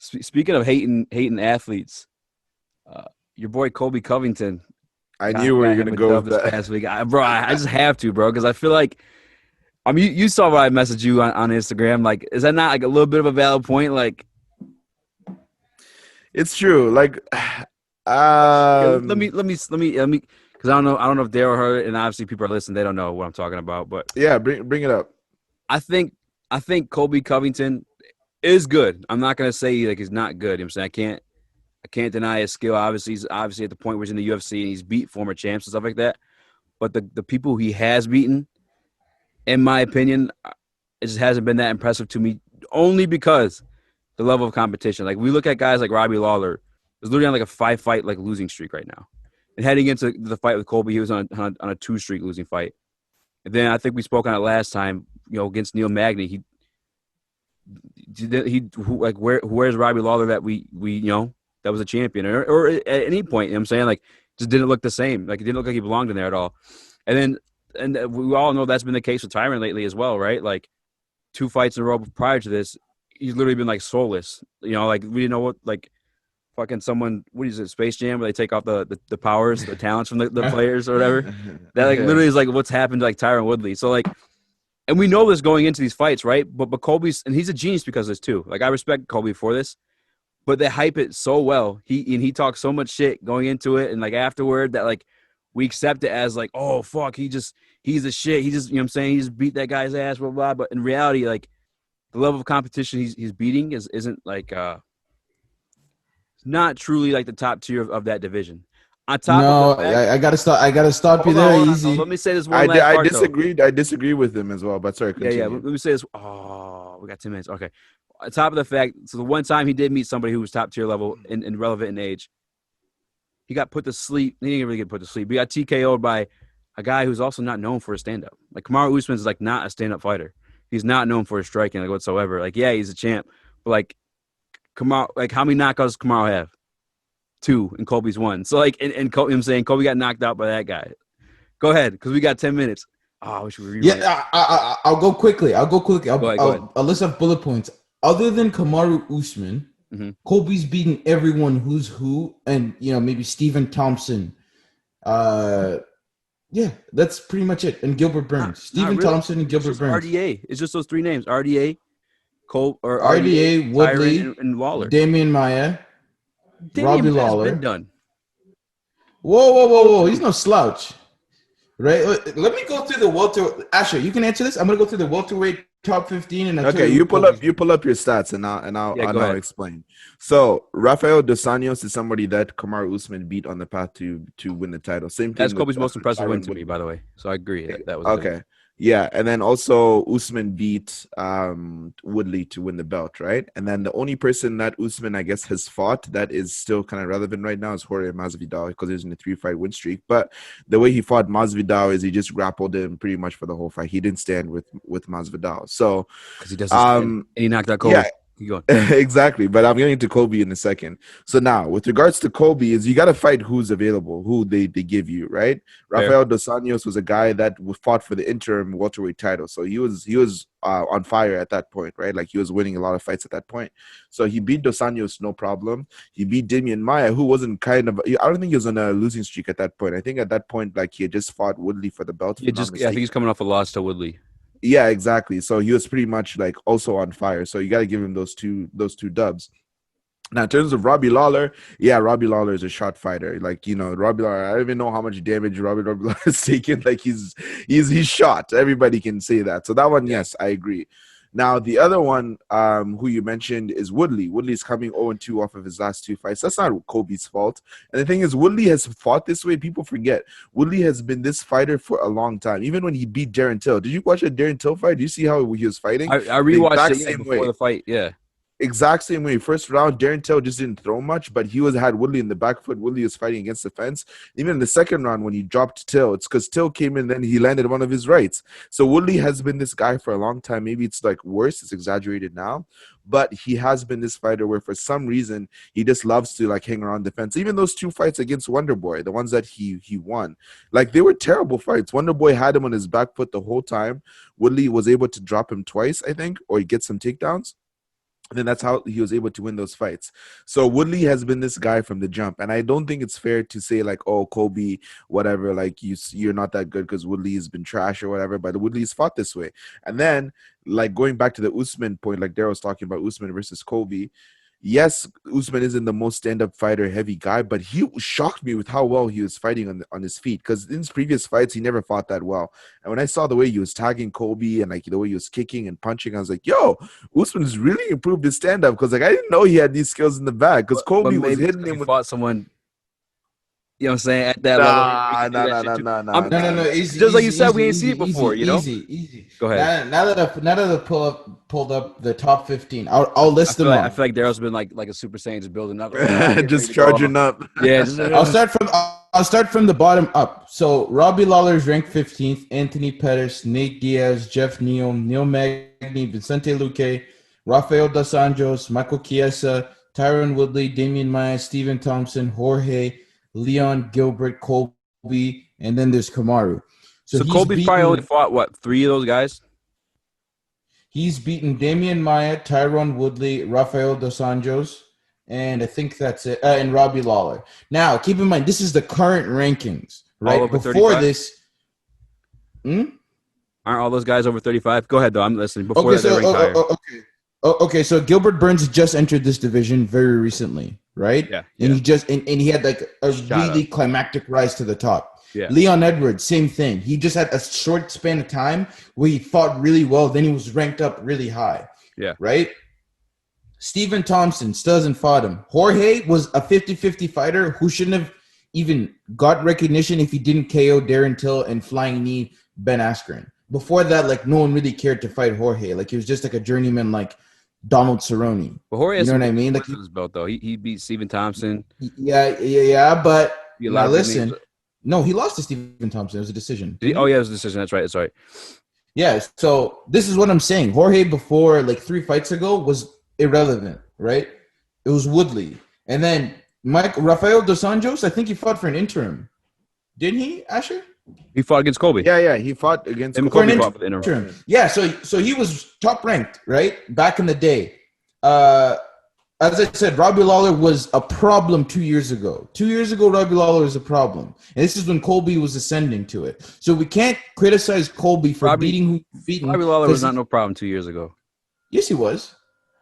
Speaking of hating athletes, your boy Colby Covington I got knew we were him gonna a go dub with this that. past week. I just have to, bro, because I feel like you saw what I messaged you on Instagram. Like, is that not like a little bit of a valid point? Like, It's true. Like, okay, um, because I don't know if Darrel heard it, and obviously people are listening. They don't know what I'm talking about, but yeah, bring it up. I think I think Colby Covington is good. I'm not gonna say like he's not good. You know what I'm saying I can't deny his skill. Obviously, he's obviously at the point where he's in the UFC and he's beat former champs and stuff like that. But the people he has beaten, in my opinion, it just hasn't been that impressive to me. Only because the level of competition. Like we look at guys like Robbie Lawler, is literally on like a 5-fight like losing streak right now. And heading into the fight with Colby, he was on a 2-streak losing fight. And then I think we spoke on it last time. Against Neil Magny, like where's Robbie Lawler that we that was a champion or at any point. You know what I'm saying, like, just didn't look the same. Like it didn't look like he belonged in there at all. And we all know that's been the case with Tyron lately as well, right? Like 2 fights in a row prior to this, he's literally been like soulless. Like we didn't know what like fucking someone what is it, Space Jam, where they take off the powers, the talents from the players or whatever. That like Yeah. literally is like what's happened to like Tyron Woodley. So like, and we know this going into these fights, right? But Colby's, and he's a genius because of this too. Like I respect Colby for this, but they hype it so well. He talks so much shit going into it, and like afterward that like we accept it as like, oh fuck, he's a shit. He just, you know what I'm saying, he just beat that guy's ass, blah blah. But in reality, like the level of competition he's beating isn't like not truly like the top tier of that division. On top of the No, fact, I gotta stop. I gotta stop you there. hold on. No, let Easy. me say this one last I part though. disagreed. I disagree with him as well. But sorry, Yeah. continue. Let me say this. Oh, we got 10 minutes. Okay. On top of the fact, so the one time he did meet somebody who was top tier level and relevant in age, he got put to sleep. He didn't really get put to sleep. He got TKO'd by a guy who's also not known for a stand up. Like Kamaru Usman is like not a stand up fighter. He's not known for his striking like whatsoever. Like yeah, he's a champ, but like Kamaru, like how many knockouts does Kamaru have? 2, and Colby's 1. So like, and Colby, I'm saying Colby got knocked out by that guy. Go ahead, because we got 10 minutes. Oh, I wish we Yeah, rerun it. I'll go quickly. I'll go quickly. Go ahead. I'll list off bullet points. Other than Kamaru Usman, Mm-hmm. Colby's beating everyone who's who, and maybe Stephen Thompson. Uh, yeah, that's pretty much it. And Gilbert Burns, Not Stephen really. Thompson, and It's Gilbert just Burns. RDA. It's just those 3 names: RDA, Cole, or RDA, RDA, Tyron, Woodley, and Lawler. Damian Maya, Damian Robbie Maia's been Lawler. done. Whoa! He's no slouch, right? Let me go through the welter. Asher, you can answer this. I'm gonna go through the welterweight top 15, and I'll tell Okay, you who Colby's. you pull up your stats, and Yeah, I'll go now ahead. explain. So Rafael dos Anjos is somebody that Kamaru Usman beat on the path to win the title. Same That's thing with Colby's most impressive win Tyron to me, Woodley. by the way. So I agree that was a good one. Okay. Yeah, and then also Usman beat Woodley to win the belt, right? And then the only person that Usman, I guess, has fought that is still kind of relevant right now is Jorge Masvidal because he's in a 3-fight win streak. But the way he fought Masvidal is he just grappled him pretty much for the whole fight. He didn't stand with Masvidal. So, Because he doesn't stand. um, And he knocked out yeah, Colby. Keep going. exactly. But I'm getting to Colby in a second. So now, with regards to Colby, is you got to fight who's available, who they give you, right? Fair. Rafael dos Anjos was a guy that fought for the interim welterweight title, so he was on fire at that point, right? Like he was winning a lot of fights at that point. So he beat dos Anjos, no problem. He beat Damian Maya, who wasn't kind of. I don't think he was on a losing streak at that point. I think at that point, like he had just fought Woodley for the belt, if I'm not I think he's mistaken. coming off a loss to Woodley. Yeah, exactly. So he was pretty much like also on fire. So you got to give him those two dubs. Now, in terms of Robbie Lawler, yeah, Robbie Lawler is a shot fighter. Like, Robbie Lawler, I don't even know how much damage Robbie Lawler has taken. Like, he's shot. Everybody can say that. So that one, Yeah. yes, I agree. Now, the other one, who you mentioned is Woodley. Woodley's coming 0-2 off of his last 2 fights. That's not Kobe's fault. And the thing is, Woodley has fought this way. People forget. Woodley has been this fighter for a long time. Even when he beat Darren Till. Did you watch a Darren Till fight? Do you see how he was fighting? I The rewatched exact it, yeah, same before way. the fight. Yeah. Exact same way. First round, Darren Till just didn't throw much, but he had Woodley in the back foot. Woodley was fighting against the fence. Even in the second round, when he dropped Till, it's because Till came in, then he landed one of his rights. So Woodley has been this guy for a long time. Maybe it's like worse, it's exaggerated now, but he has been this fighter where for some reason he just loves to like hang around the fence. Even those 2 fights against Wonderboy, the ones that he won, like they were terrible fights. Wonderboy had him on his back foot the whole time. Woodley was able to drop him twice, I think, or get some takedowns. And then that's how he was able to win those fights. So Woodley has been this guy from the jump, and I don't think it's fair to say like, oh, Colby, whatever, like you're not that good because Woodley has been trash or whatever. But Woodley's fought this way, and then like going back to the Usman point, like Darrel was talking about Usman versus Colby. Yes, Usman isn't the most stand-up fighter, heavy guy, but he shocked me with how well he was fighting on his feet. Because in his previous fights, he never fought that well. And when I saw the way he was tagging Colby and like the way he was kicking and punching, I was like, "Yo, Usman's really improved his stand-up." Because like I didn't know he had these skills in the bag. Because Colby was hitting him with fought someone. You know what I'm saying? At that level. Nah. Easy, just like you easy, said, we easy, ain't seen it before, easy, you know? Easy. Go ahead. Now that I've pulled up the top 15, I'll list them I off. feel like Darrell's been like a Super Saiyan just building up. just charging up. Yeah. I'll start from the bottom up. So Robbie Lawler is ranked 15th. Anthony Pettis, Nate Diaz, Jeff Neal, Neil Magny, Vicente Luque, Rafael Dos Anjos, Michael Chiesa, Tyron Woodley, Damian Maia, Stephen Thompson, Jorge, Leon Gilbert, Colby, and then there's Kamaru. So Colby's probably only fought, what, 3 of those guys? He's beaten Damian Maia, Tyron Woodley, Rafael Dos Anjos, and I think that's it, and Robbie Lawler. Now, keep in mind, this is the current rankings, right? All over Before 35? this... Aren't all those guys over 35? Go ahead, though. I'm listening. Before they're ranked higher. Okay, so Gilbert Burns just entered this division very recently, right? Yeah. And he just and he had like a really climactic rise to the top. Yeah. Leon Edwards, same thing. He just had a short span of time where he fought really well, then he was ranked up really high. Yeah. Right? Stephen Thompson still hasn't fought him. Jorge was a 50-50 fighter who shouldn't have even got recognition if he didn't KO Darren Till and flying knee Ben Askren. Before that, like no one really cared to fight Jorge. Like he was just like a journeyman, like Donald Cerrone. But Jorge, you know what I mean? Like his belt though, he beat Stephen Thompson. Yeah. But now listen, names. no, he lost to Stephen Thompson. It was a decision. Oh yeah, it was a decision. That's right. That's right. Yeah. So this is what I'm saying. Jorge before like 3 fights ago was irrelevant, right? It was Woodley, and then Rafael Dos Anjos. I think he fought for an interim, didn't he, Asher? He fought against Colby. Yeah, he fought against Colby. Fought for the interim. Yeah, so he was top ranked, right? Back in the day. As I said, Robbie Lawler was a problem 2 years ago. 2 years ago, Robbie Lawler was a problem. And this is when Colby was ascending to it. So we can't criticize Colby for beating who beaten. Robbie Lawler was not no problem 2 years ago. Yes, he was.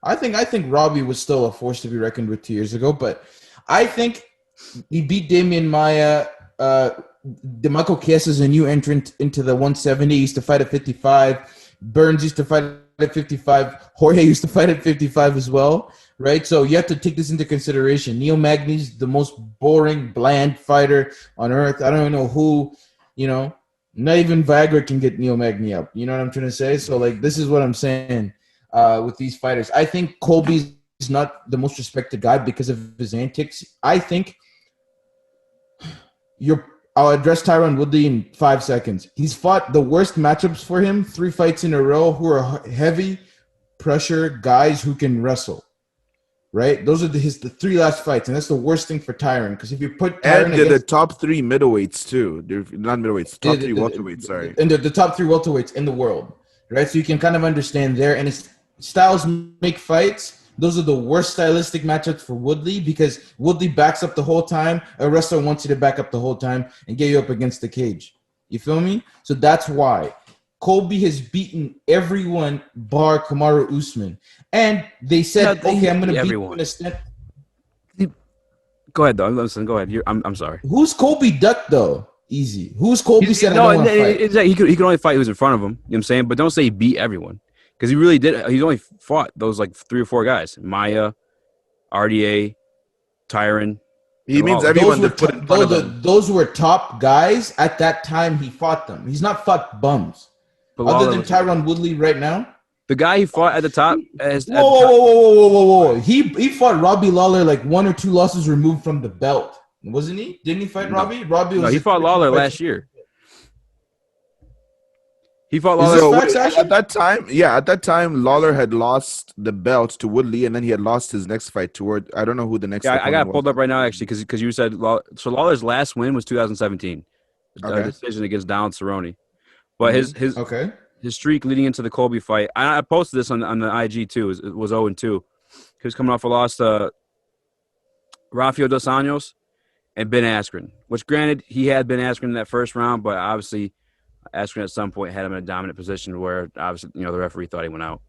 I think Robbie was still a force to be reckoned with 2 years ago, but I think he beat Damian Maia. DeMarco Chiesa is a new entrant into the 170. He used to fight at 55. Burns used to fight at 55. Jorge used to fight at 55 as well, right? So you have to take this into consideration. Neil Magny's the most boring, bland fighter on earth. I don't even know who, not even Viagra can get Neil Magny up. You know what I'm trying to say? So, like, this is what I'm saying with these fighters. I think Colby's not the most respected guy because of his antics. I think I'll address Tyron Woodley in 5 seconds. He's fought the worst matchups for him, 3 fights in a row, who are heavy pressure guys who can wrestle. Right? Those are the 3 last fights, and that's the worst thing for Tyron. Because if you put Tyron and the top 3 middleweights too. They're not middleweights, top 3 welterweights. Sorry, and the top 3 welterweights in the world. Right? So you can kind of understand there, and his styles make fights. Those are the worst stylistic matchups for Woodley because Woodley backs up the whole time. A wrestler wants you to back up the whole time and get you up against the cage. You feel me? So that's why Colby has beaten everyone bar Kamaru Usman. And they said, okay, I'm going to beat everyone. Go ahead, though. Listen, go ahead. I'm sorry. Who's Colby Duck, though? Easy. Who's Colby said I don't want to fight? Exactly. He could only fight who's in front of him. You know what I'm saying? But don't say he beat everyone. Because he really did. He's only fought those like 3 or 4 guys: Maia, RDA, Tyron. He means everyone to put in front of him. Those were top guys at that time. He fought them. He's not fought bums. But other than Tyron Woodley right now. The guy he fought at the top. Whoa. He fought Robbie Lawler like 1 or 2 losses removed from the belt, wasn't he? Didn't he fight Robbie? He fought Lawler last year. He fought Lawler at that time. Lawler had lost the belt to Woodley, and then he had lost his next fight toward. I don't know who the next. Yeah, I got it pulled up right now actually because you said so. Lawler's last win was 2017, a decision against Donald Cerrone. But his streak leading into the Colby fight, I posted this on the IG too. Was 0-2. He was coming off a loss to Rafael Dos Anjos and Ben Askren, which granted he had Ben Askren in that first round, but obviously Askren at some point had him in a dominant position where obviously the referee thought he went out.